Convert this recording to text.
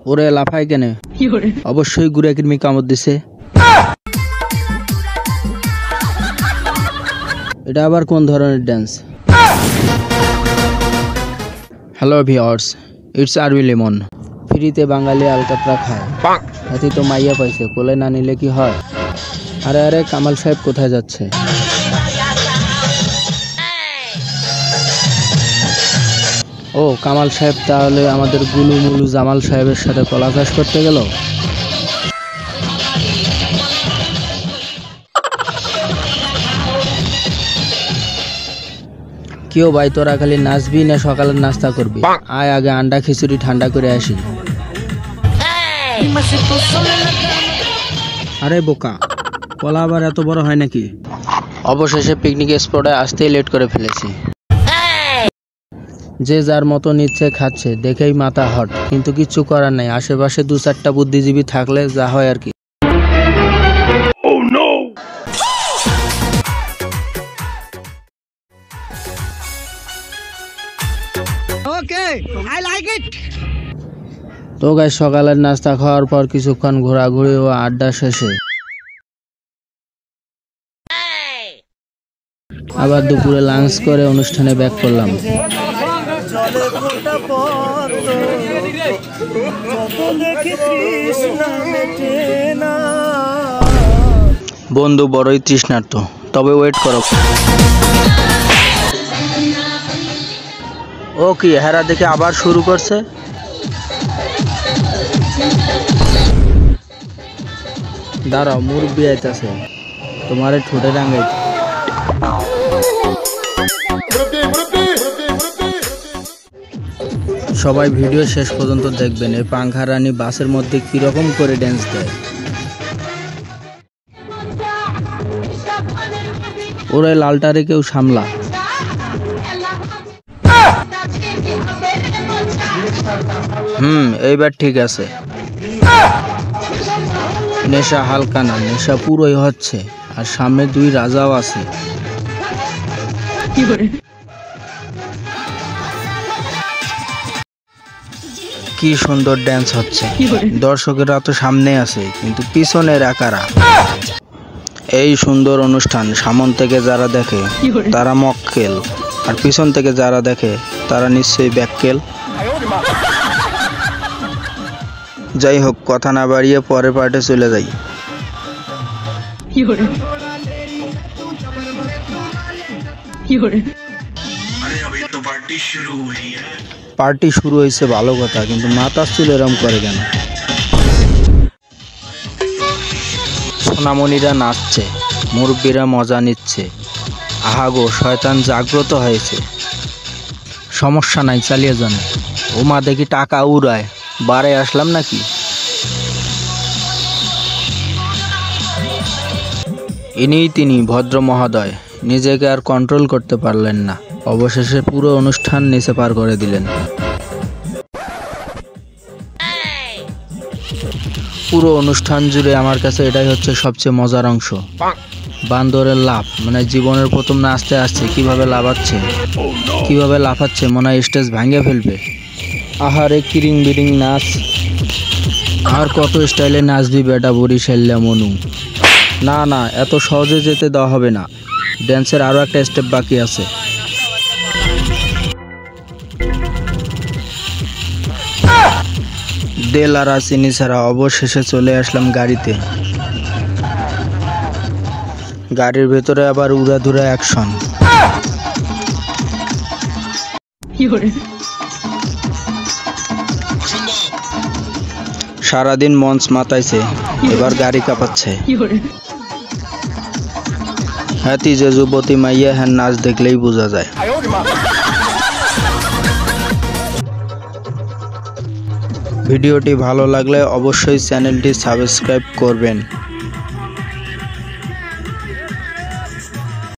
ওরে লাফায় কেন? অবশ্যই গুড়া কৃমি কামড় দিছে। এটা আবার কোন ধরনের ড্যান্স? হ্যালো ভিউয়ার্স, ইটস আরবি লেমন। ফ্রিতে বাঙালি আলকাতরা খায়, এতে তো মাইয়া পাইছে, কোলে না নিলে কি হয়? আরে আরে, কামাল সাহেব কোথায় যাচ্ছে? ও কামাল সাহেব তাহলে আমাদের গুলু মুলু জামাল সাহেবের সাথে কলা চাষ করতে গেল। কেউ ভাই, তোরা খালি নাচবি না সকালের নাস্তা করবি? আয় আগে আন্ডা খিচুড়ি ঠান্ডা করে আসি। আরে বোকা, কলা আবার এত বড় হয় নাকি? অবশেষে পিকনিক স্পটে আসতেই লেট করে ফেলেছি। যে যার মতো নিচ্ছে খাচ্ছে, দেখেই মাথা হট, কিন্তু কিচ্ছু করার নাই। আশেপাশে দু চারটা বুদ্ধিজীবী থাকলে যা হয় আর কি। তো গাইস, সকালের নাস্তা খাওয়ার পর কিছুক্ষণ ঘোরাঘুরি ও আড্ডা শেষে আবার দুপুরে লাঞ্চ করে অনুষ্ঠানে ব্যাক করলাম। বন্ধু বড়ই তৃষ্ণার্ত, তবে ওয়েট করো। ও কি হেরা দেখে আবার শুরু করছে? দাঁড়াও, মুরব্বি আইতাছে, তোমারে ঠোঁটে রাঙাইতে। সবাই ভিডিও শেষ পর্যন্ত দেখবেন। এই পাংখা রানী বাসের মধ্যে কিরকম করে ড্যান্স দেয়। ওরে লালটারে কেউ সামলা। এইবার ঠিক আছে। নেশা হালকা না, নেশা পুরোই হচ্ছে, আর সামনে দুই রাজাও আছে। কি সুন্দর ড্যান্স হচ্ছে। দর্শকেরা তো সামনে আছে, কিন্তু পিছনের একারা। এই সুন্দর অনুষ্ঠান সামন থেকে যারা দেখে তারা মক্কেল, আর পিছন থেকে যারা দেখে তারা নিশ্চয়ই ব্যাককেল। যাই হোক, কথা না বাড়িয়ে পরের পার্টে চলে যাই। পার্টি শুরু হয়েছে ভালো কথা, কিন্তু মাথার চুল এরম করে কেন? সোনামণিরা নাচছে, মুরব্বীরা মজা নিচ্ছে। আহাগো, শয়তান জাগ্রত হয়েছে। সমস্যা নাই, চালিয়ে যান। ওমা দেখি টাকা উড়ায়, বারে আসলাম নাকি? ইনিই তিনি ভদ্র মহোদয়, নিজেকে আর কন্ট্রোল করতে পারলেন না। অবশেষে পুরো অনুষ্ঠান নিচে পার করে দিলেন। পুরো অনুষ্ঠান জুড়ে আমার কাছে এটাই হচ্ছে সবচেয়ে মজার অংশ। বান্দরের লাফ, মানে জীবনের প্রথম নাচতে আসছে, কিভাবে লাফাচ্ছে, কিভাবে লাফাচ্ছে, মনে হয় স্টেজ ভাঙে ফেলবে। আহারে কিরিং বিরিং নাচ। আর কত স্টাইলে নাচবি বেটা বরিশাল্লা মনু। না না, এত সহজে যেতে দেওয়া হবে না। ড্যান্সের আরো একটা স্টেপ বাকি আছে। দেল আর চিনি ছাড়া অবশেষে চলে আসলাম গাড়িতে। গাড়ির ভেতরে আবার উড়াধুরা অ্যাকশন। সারাদিন মঞ্চ মাতাইছে, এবার গাড়ি কাঁপাচ্ছে। হ্যাঁ, যে যুবতী মাইয়া, হ্যাঁ নাচ দেখলেই বোঝা যায়। ভিডিওটি ভালো লাগলে অবশ্যই চ্যানেলটি সাবস্ক্রাইব করবেন।